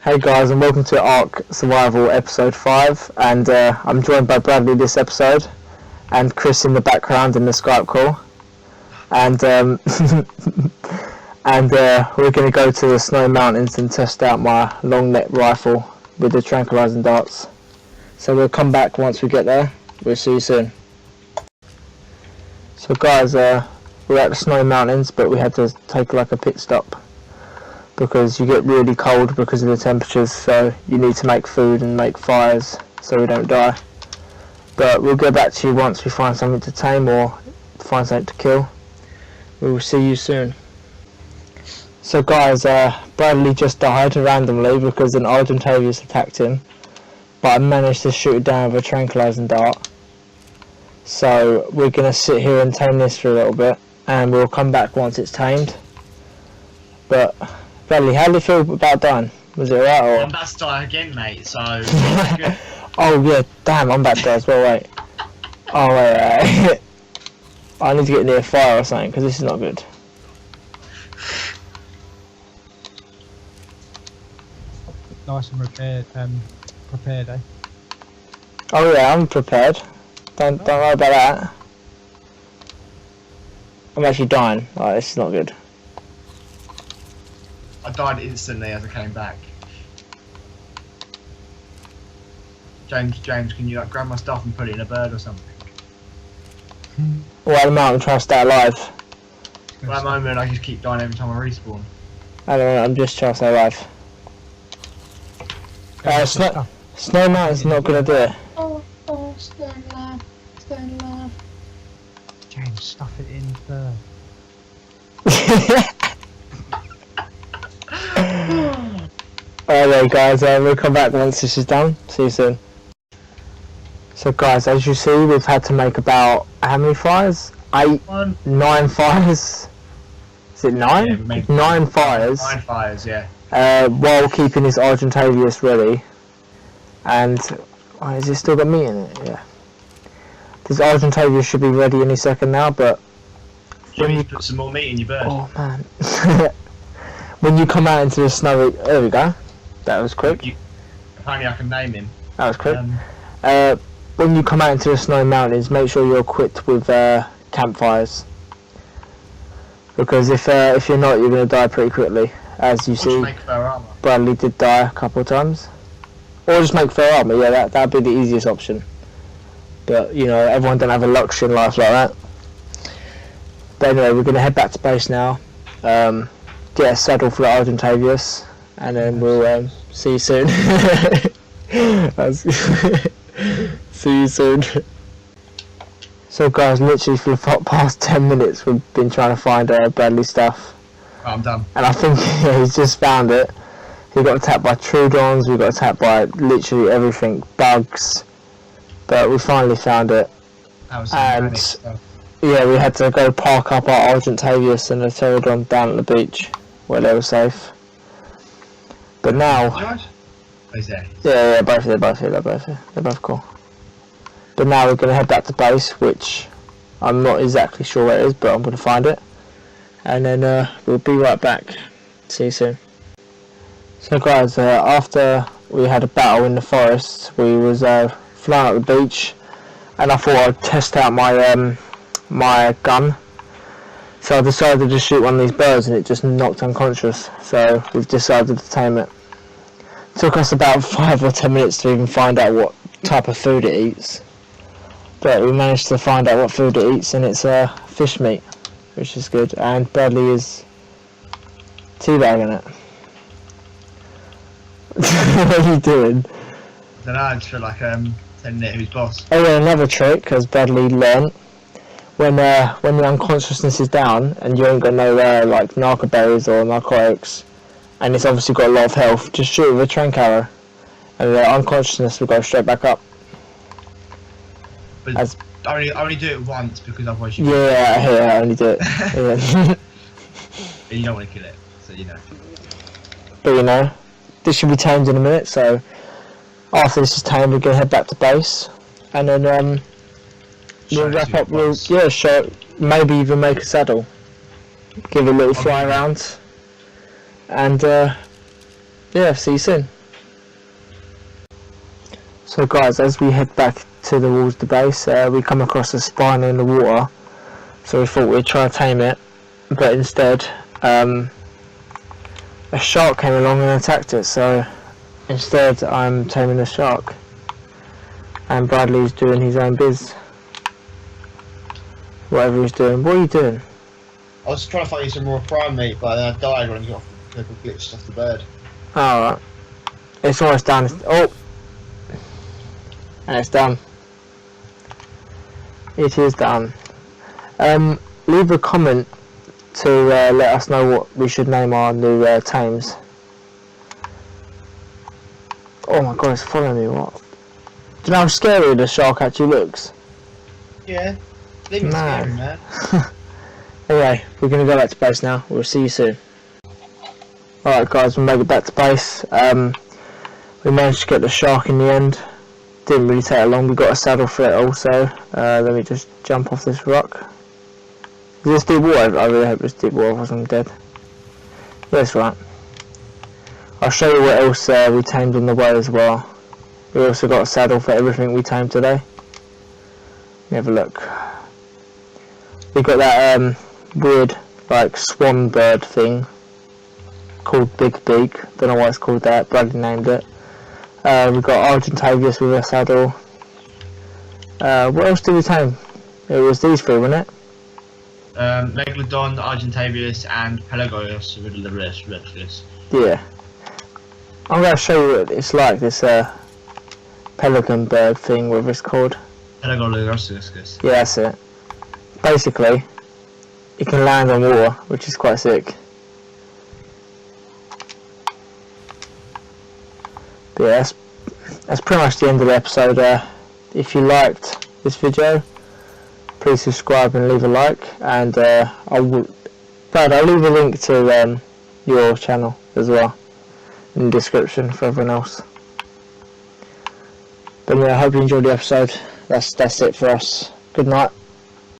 Hey guys, and welcome to Ark Survival episode 5, and I'm joined by Bradley this episode, and Chris in the background in the Skype call, and we're going to go to the snow mountains and test out my long neck rifle with the tranquilizing darts. So we'll come back once we get there. We'll see you soon. So guys, we're at the snow mountains, but we had to take like a pit stop because you get really cold because of the temperatures, so you need to make food and make fires so we don't die. But we'll get back to you once we find something to tame or find something to kill. We will see you soon. So guys, Bradley just died randomly because an Argentavius attacked him, but I managed to shoot it down with a tranquilizing dart. So we're going to sit here and tame this for a little bit, and we'll come back once it's tamed. But Bradley, how do you feel about dying? Was it alright or? I'm about to die again, mate, so good. Oh yeah, damn, I'm about to die as well, wait. Oh wait, I need to get near a fire or something, because this is not good. Nice and prepared, eh? Oh yeah, I'm prepared. Don't worry about that. I'm actually dying. Oh, this is not good. I died instantly as I came back. James, can you like grab my stuff and put it in a bird or something? Well, at the moment I'm trying to stay alive. Well, at the moment I just keep dying every time I respawn. I don't know, I'm just trying to stay alive. Snow mountain's not gonna do it. Oh, stay alive. James, stuff it in the... Alright guys, we'll come back once this is done. See you soon. So guys, as you see, we've had to make about, how many fires? 9 fires? Is it 9? Yeah, we made 9 fires. 9 fires, yeah. While keeping this Argentavius ready. And, has it still got meat in it? Yeah. This Argentavius should be ready any second now, but... You need to put some more meat in your bird. Oh man. When you come out into the snowy... There we go. That was quick. Apparently I can name him. That was quick. When you come out into the snow mountains, make sure you're equipped with campfires. Because if you're not, you're going to die pretty quickly. As you see, Make fur armor. Bradley did die a couple of times. Or just make fur armor, yeah, that'd be the easiest option. But, you know, everyone don't have a luxury in life like that. But anyway, we're going to head back to base now. Get a saddle for the Argentavius, and then we'll see you soon. See you soon. So guys, literally for the past 10 minutes we've been trying to find Bradley's stuff. Oh, I'm done. And I think he's just found it. He got attacked by Trudons, we got attacked by literally everything, bugs. But we finally found it. That was And stuff. yeah, we had to go park up our Argentavius and the Pterodon down at the beach where they were safe. But now, George? Oh, he's there. yeah, they're both here. They're both cool. But now we're going to head back to base, which I'm not exactly sure where it is, but I'm going to find it. And then we'll be right back. See you soon. So guys, after we had a battle in the forest, we was flying up the beach, and I thought I'd test out my my gun. So I decided to shoot one of these birds, and it just knocked unconscious. So we've decided to tame it. Took us about 5 or 10 minutes to even find out what type of food it eats. But we managed to find out what food it eats, and it's fish meat, which is good. And Bradley is teabagging it. What are you doing? I don't know, I just feel like telling it who's boss. Oh yeah, another trick, as Bradley learnt, when the unconsciousness is down and you ain't got no like narcoberries or narcotics, and it's obviously got a lot of health, just shoot it with a tranq arrow, and the unconsciousness will go straight back up. But I only do it once because otherwise you I only do it. Yeah. and you don't want to kill it, so you know. But you know, this should be tamed in a minute, so after this is tamed we're going to head back to base, and then we'll wrap up, maybe even make a saddle, give it a little fly around, and yeah, see you soon. So guys, as we head back towards the base, we come across a spine in the water, so we thought we'd try to tame it, but instead a shark came along and attacked it, so instead I'm taming the shark and Bradley's doing his own biz, whatever he's doing. What are you doing? I was trying to find you some raw prime meat, but then I died when I got glitched off the bird. Alright, it's almost done. Oh, and it's done. It is done. Leave a comment to let us know what we should name our new tames. Oh my god, it's following me, what? Do you know how scary the shark actually looks? Yeah, leave it scary, man. Anyway, we're going to go back to base now. We'll see you soon. Alright guys, we made it back to base. We managed to get the shark in the end. Didn't really take long. We got a saddle for it also. Let me just jump off this rock. Is this deep water? I really hope it's deep water, otherwise I'm dead. Yeah, that's right. I'll show you what else we tamed on the way as well. We also got a saddle for everything we tamed today. Let me have a look. We got that weird like swan bird thing called Big Beak. Don't know why it's called that. Bradley named it. We got Argentavius with a saddle. What else did we tame? It was these three, wasn't it? Megalodon, Argentavius, and Pelagos with the rest. Yeah. I'm going to show you what it's like, this pelican bird thing, whatever it's called. Pelagos. Yeah, that's it. Basically, it can land on water, which is quite sick. But yeah, that's pretty much the end of the episode. If you liked this video, please subscribe and leave a like, and I'll leave a link to your channel as well in the description for everyone else. But yeah, I hope you enjoyed the episode. That's it for us. Good night.